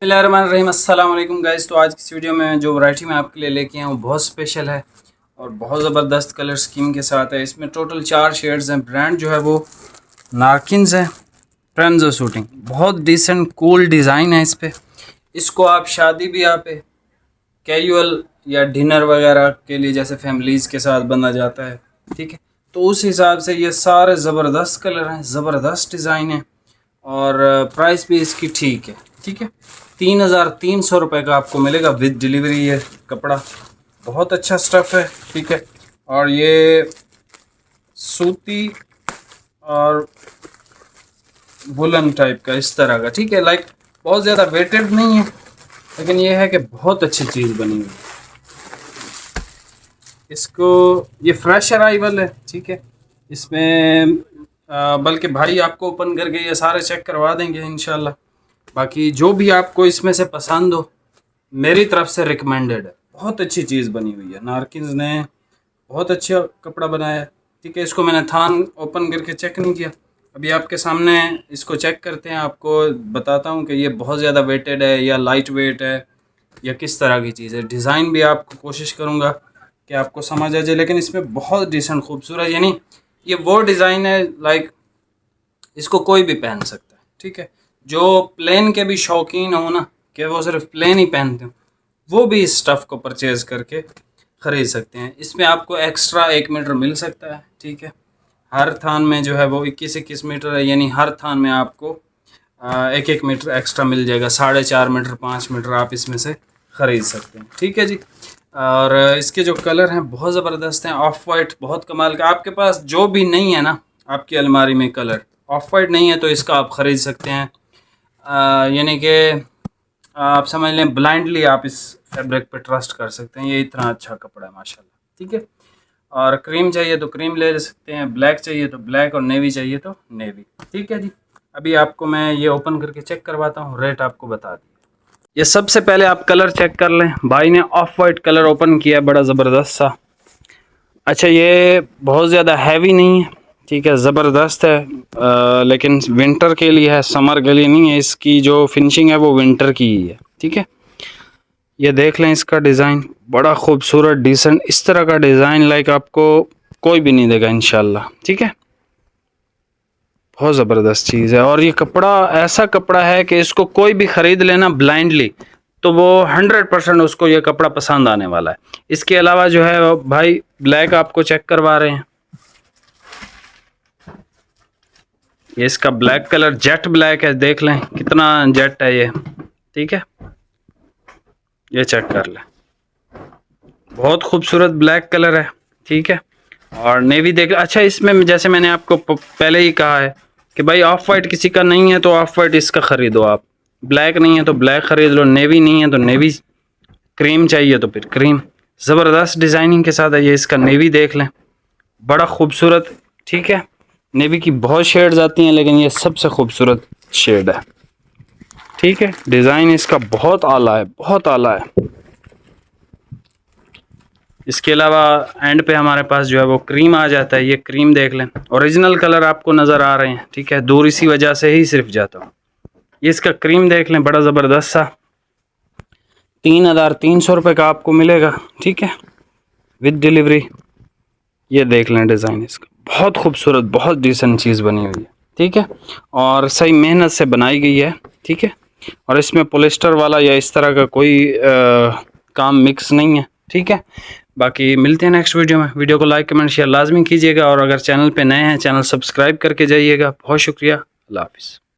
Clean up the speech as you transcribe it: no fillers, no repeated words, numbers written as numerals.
बिस्मिल्लाहिर्रहमानिर्रहीम अस्सलाम वालेकुम गाइस। तो आज की इस वीडियो में जो वैरायटी मैं आपके लिए लेके आया हूँ बहुत स्पेशल है और बहुत ज़बरदस्त कलर स्कीम के साथ है। इसमें टोटल 4 शेड्स हैं। ब्रांड जो है वो नारकिन्स है। ट्रेंड्स शूटिंग बहुत डिसेंट कूल डिज़ाइन है इस पर। इसको आप शादी ब्याह पे कैजुअल या डिनर वगैरह के लिए जैसे फैमिलीज़ के साथ बना जाता है, ठीक है। तो उस हिसाब से ये सारे ज़बरदस्त कलर हैं, ज़बरदस्त डिज़ाइन है और प्राइस भी इसकी ठीक है, ठीक है। 3,300 रुपये का आपको मिलेगा विद डिलीवरी। ये कपड़ा बहुत अच्छा स्टफ़ है, ठीक है। और ये सूती और वुलन टाइप का इस तरह का, ठीक है। लाइक बहुत ज़्यादा वेटेड नहीं है, लेकिन ये है कि बहुत अच्छी चीज़ बनी हुई है। इसको ये फ्रेश अराइवल है, ठीक है। इसमें बल्कि भाई आपको ओपन करके ये सारे चेक करवा देंगे इंशाल्लाह। बाकी जो भी आपको इसमें से पसंद हो मेरी तरफ से रिकमेंडेड है। बहुत अच्छी चीज़ बनी हुई है। नारकिन्स ने बहुत अच्छा कपड़ा बनाया है, ठीक है। इसको मैंने थान ओपन करके चेक नहीं किया, अभी आपके सामने इसको चेक करते हैं। आपको बताता हूँ कि ये बहुत ज़्यादा वेटेड है या लाइट वेट है या किस तरह की चीज़ है। डिज़ाइन भी आपको कोशिश करूँगा कि आपको समझ आ जाए, लेकिन इसमें बहुत डिसेंट खूबसूरत, यानी ये वो डिज़ाइन है लाइक इसको कोई भी पहन सकता है, ठीक है। जो प्लेन के भी शौकीन हो ना, कि वो सिर्फ प्लेन ही पहनते हो, वो भी इस स्टफ़ को परचेज़ करके ख़रीद सकते हैं। इसमें आपको एक्स्ट्रा 1 मीटर मिल सकता है, ठीक है। हर थान में जो है वो 21-21 मीटर है, यानी हर थान में आपको 1-1 मीटर एक्स्ट्रा मिल जाएगा। 4.5 मीटर 5 मीटर आप इसमें से ख़रीद सकते हैं, ठीक है जी। और इसके जो कलर हैं बहुत ज़बरदस्त हैं। ऑफ वाइट बहुत कमाल का। आपके पास जो भी नहीं है ना आपकी अलमारी में कलर ऑफ वाइट नहीं है तो इसका आप ख़रीद सकते हैं। यानी कि आप समझ लें ब्लाइंडली आप इस फैब्रिक पे ट्रस्ट कर सकते हैं। ये इतना अच्छा कपड़ा है माशाल्लाह, ठीक है। और क्रीम चाहिए तो क्रीम ले सकते हैं, ब्लैक चाहिए तो ब्लैक और नेवी चाहिए तो नेवी, ठीक है जी। अभी आपको मैं ये ओपन करके चेक करवाता हूँ, रेट आपको बता दिए। ये सबसे पहले आप कलर चेक कर लें। भाई ने ऑफ वाइट कलर ओपन किया, बड़ा ज़बरदस्त सा। अच्छा ये बहुत ज़्यादा हैवी नहीं है, ठीक है, ज़बरदस्त है। लेकिन विंटर के लिए है, समर के लिए नहीं है। इसकी जो फिनिशिंग है वो विंटर की ही है, ठीक है। ये देख लें इसका डिज़ाइन बड़ा खूबसूरत डिसेंट, इस तरह का डिज़ाइन लाइक आपको कोई भी नहीं देगा इंशाल्लाह, ठीक है। बहुत ज़बरदस्त चीज़ है। और ये कपड़ा ऐसा कपड़ा है कि इसको कोई भी ख़रीद लेना ब्लाइंडली तो वो 100% उसको ये कपड़ा पसंद आने वाला है। इसके अलावा जो है भाई ब्लैक आपको चेक करवा रहे हैं। ये इसका ब्लैक कलर जेट ब्लैक है, देख लें कितना जेट है ये, ठीक है। ये चेक कर लें, बहुत खूबसूरत ब्लैक कलर है, ठीक है। और नेवी देख। अच्छा इसमें जैसे मैंने आपको पहले ही कहा है कि भाई ऑफ वाइट किसी का नहीं है तो ऑफ वाइट इसका ख़रीदो आप, ब्लैक नहीं है तो ब्लैक ख़रीद लो, नेवी नहीं है तो नेवी, क्रीम चाहिए तो फिर क्रीम। ज़बरदस्त डिज़ाइनिंग के साथ है ये। इसका नेवी देख लें बड़ा खूबसूरत, ठीक है। नेवी की बहुत शेड्स आती हैं लेकिन ये सबसे खूबसूरत शेड है, ठीक है। डिज़ाइन इसका बहुत आला है, बहुत आला है। इसके अलावा एंड पे हमारे पास जो है वो क्रीम आ जाता है। ये क्रीम देख लें, ओरिजिनल कलर आपको नज़र आ रहे हैं, ठीक है। दूर इसी वजह से ही सिर्फ जाता हूँ। ये इसका क्रीम देख लें बड़ा ज़बरदस्त सा। 3,300 रुपये का आपको मिलेगा, ठीक है, विद डिलीवरी। ये देख लें डिज़ाइन इसका बहुत खूबसूरत, बहुत डिसेंट चीज़ बनी हुई है, ठीक है। और सही मेहनत से बनाई गई है, ठीक है। और इसमें पॉलिस्टर वाला या इस तरह का कोई काम मिक्स नहीं है, ठीक है। बाकी मिलते हैं नेक्स्ट वीडियो में। वीडियो को लाइक कमेंट शेयर लाजमी कीजिएगा और अगर चैनल पे नए हैं चैनल सब्सक्राइब करके जाइएगा। बहुत शुक्रिया, अल्लाह हाफिज़।